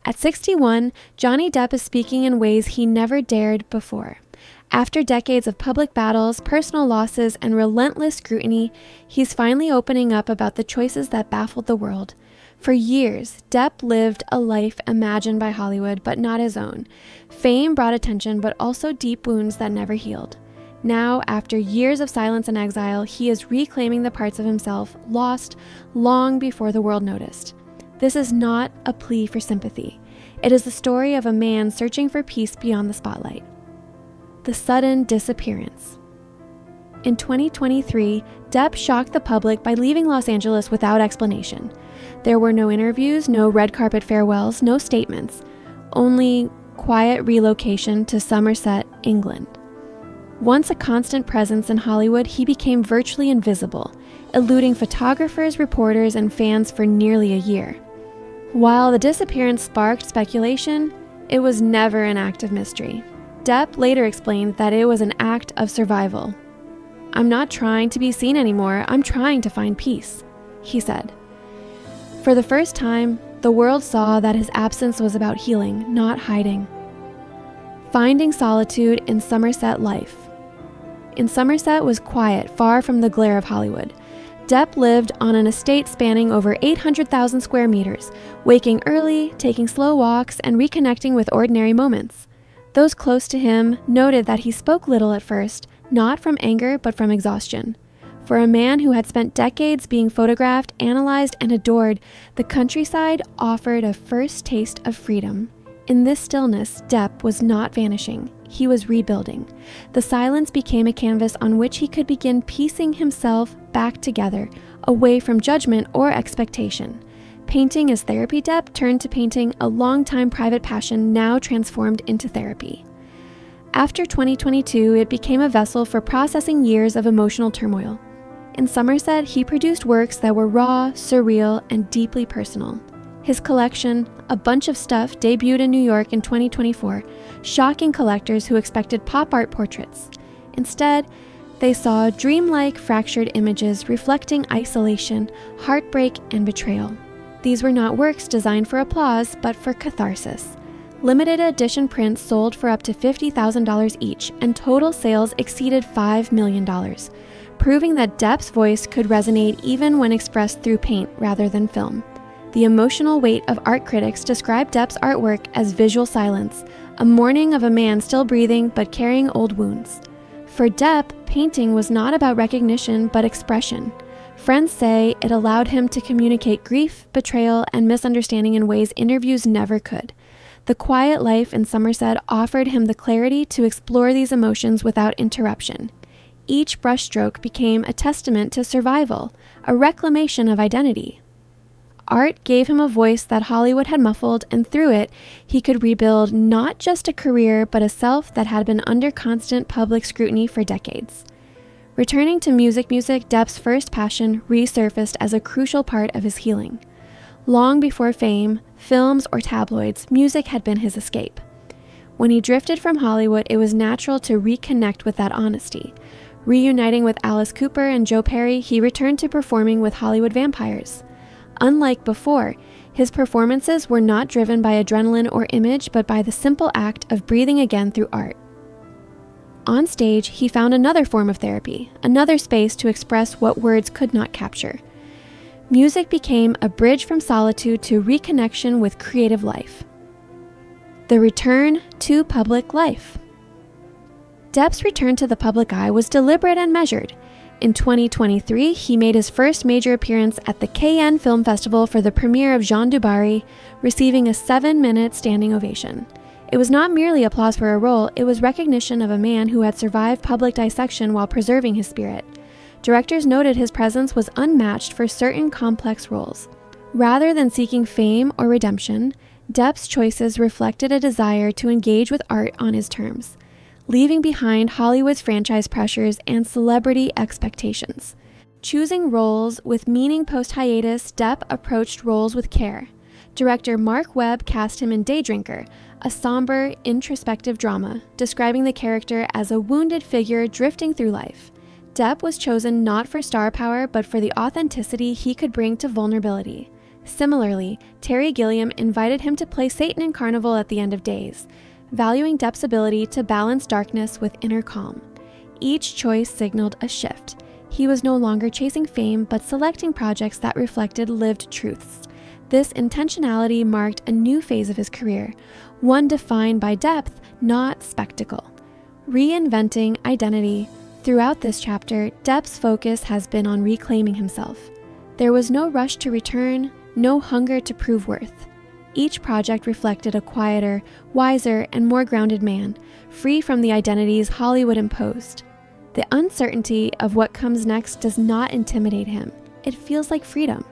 At 61, Johnny Depp is speaking in ways he never dared before. After decades of public battles, personal losses, and relentless scrutiny, he's finally opening up about the choices that baffled the world. For years, Depp lived a life imagined by Hollywood, but not his own. Fame brought attention, but also deep wounds that never healed. Now, after years of silence and exile, he is reclaiming the parts of himself lost long before the world noticed. This is not a plea for sympathy. It is the story of a man searching for peace beyond the spotlight. The sudden disappearance. In 2023, Depp shocked the public by leaving Los Angeles without explanation. There were no interviews, no red carpet farewells, no statements, only quiet relocation to Somerset, England. Once a constant presence in Hollywood, he became virtually invisible, eluding photographers, reporters, and fans for nearly a year. While the disappearance sparked speculation, it was never an act of mystery. Depp later explained that it was an act of survival. "I'm not trying to be seen anymore, I'm trying to find peace," he said. For the first time, the world saw that his absence was about healing, not hiding. Finding solitude in Somerset life. In Somerset was quiet, far from the glare of Hollywood. Depp lived on an estate spanning over 800,000 square meters, waking early, taking slow walks, and reconnecting with ordinary moments. Those close to him noted that he spoke little at first, not from anger but from exhaustion. For a man who had spent decades being photographed, analyzed, and adored, the countryside offered a first taste of freedom. In this stillness, Depp was not vanishing. He was rebuilding. The silence became a canvas on which he could begin piecing himself back together, away from judgment or expectation. Painting as therapy, Depp turned to painting, a long-time private passion now transformed into therapy. After 2022, it became a vessel for processing years of emotional turmoil. In Somerset, he produced works that were raw, surreal, and deeply personal. His collection, A Bunch of Stuff, debuted in New York in 2024, shocking collectors who expected pop art portraits. Instead, they saw dreamlike, fractured images reflecting isolation, heartbreak, and betrayal. These were not works designed for applause, but for catharsis. Limited edition prints sold for up to $50,000 each, and total sales exceeded $5 million, proving that Depp's voice could resonate even when expressed through paint rather than film. The emotional weight of art critics described Depp's artwork as visual silence, a mourning of a man still breathing but carrying old wounds. For Depp, painting was not about recognition but expression. Friends say it allowed him to communicate grief, betrayal, and misunderstanding in ways interviews never could. The quiet life in Somerset offered him the clarity to explore these emotions without interruption. Each brushstroke became a testament to survival, a reclamation of identity. Art gave him a voice that Hollywood had muffled, and through it, he could rebuild not just a career, but a self that had been under constant public scrutiny for decades. Returning to music, Depp's first passion resurfaced as a crucial part of his healing. Long before fame, films, or tabloids, music had been his escape. When he drifted from Hollywood, it was natural to reconnect with that honesty. Reuniting with Alice Cooper and Joe Perry, he returned to performing with Hollywood vampires. Unlike before, his performances were not driven by adrenaline or image, but by the simple act of breathing again through art. On stage, he found another form of therapy, another space to express what words could not capture. Music became a bridge from solitude to reconnection with creative life. The return to public life. Depp's return to the public eye was deliberate and measured. In 2023, he made his first major appearance at the Cannes Film Festival for the premiere of Jean du Barry, receiving a 7-minute standing ovation. It was not merely applause for a role, it was recognition of a man who had survived public dissection while preserving his spirit. Directors noted his presence was unmatched for certain complex roles. Rather than seeking fame or redemption, Depp's choices reflected a desire to engage with art on his terms, leaving behind Hollywood's franchise pressures and celebrity expectations. Choosing roles with meaning post-hiatus, Depp approached roles with care. Director Mark Webb cast him in Day Drinker, a somber, introspective drama, describing the character as a wounded figure drifting through life. Depp was chosen not for star power, but for the authenticity he could bring to vulnerability. Similarly, Terry Gilliam invited him to play Satan in Carnival at the end of days, valuing Depp's ability to balance darkness with inner calm. Each choice signaled a shift. He was no longer chasing fame, but selecting projects that reflected lived truths. This intentionality marked a new phase of his career, one defined by depth, not spectacle. Reinventing identity. Throughout this chapter, Depp's focus has been on reclaiming himself. There was no rush to return, no hunger to prove worth. Each project reflected a quieter, wiser, and more grounded man, free from the identities Hollywood imposed. The uncertainty of what comes next does not intimidate him. It feels like freedom.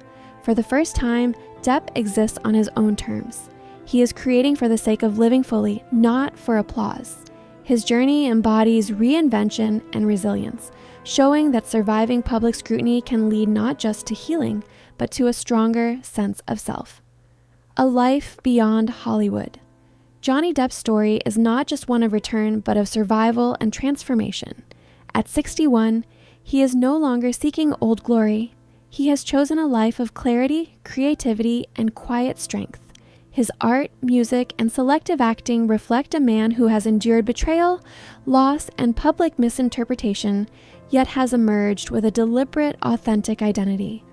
For the first time, Depp exists on his own terms. He is creating for the sake of living fully, not for applause. His journey embodies reinvention and resilience, showing that surviving public scrutiny can lead not just to healing, but to a stronger sense of self. A life beyond Hollywood. Johnny Depp's story is not just one of return, but of survival and transformation. At 61, he is no longer seeking old glory. He has chosen a life of clarity, creativity, and quiet strength. His art, music, and selective acting reflect a man who has endured betrayal, loss, and public misinterpretation, yet has emerged with a deliberate, authentic identity.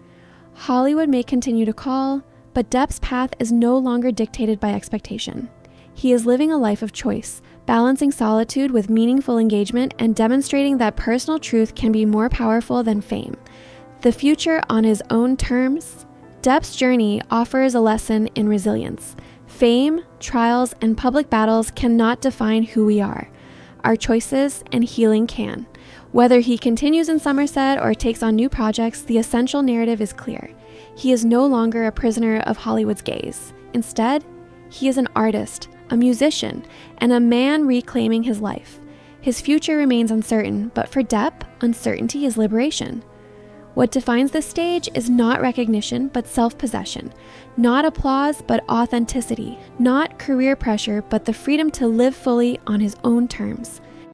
Hollywood may continue to call, but Depp's path is no longer dictated by expectation. He is living a life of choice, balancing solitude with meaningful engagement and demonstrating that personal truth can be more powerful than fame. The future on his own terms. Depp's journey offers a lesson in resilience. Fame, trials, and public battles cannot define who we are. Our choices and healing can. Whether he continues in Somerset or takes on new projects, the essential narrative is clear. He is no longer a prisoner of Hollywood's gaze. Instead, he is an artist, a musician, and a man reclaiming his life. His future remains uncertain, but for Depp, uncertainty is liberation. What defines this stage is not recognition, but self-possession. Not applause, but authenticity. Not career pressure, but the freedom to live fully on his own terms.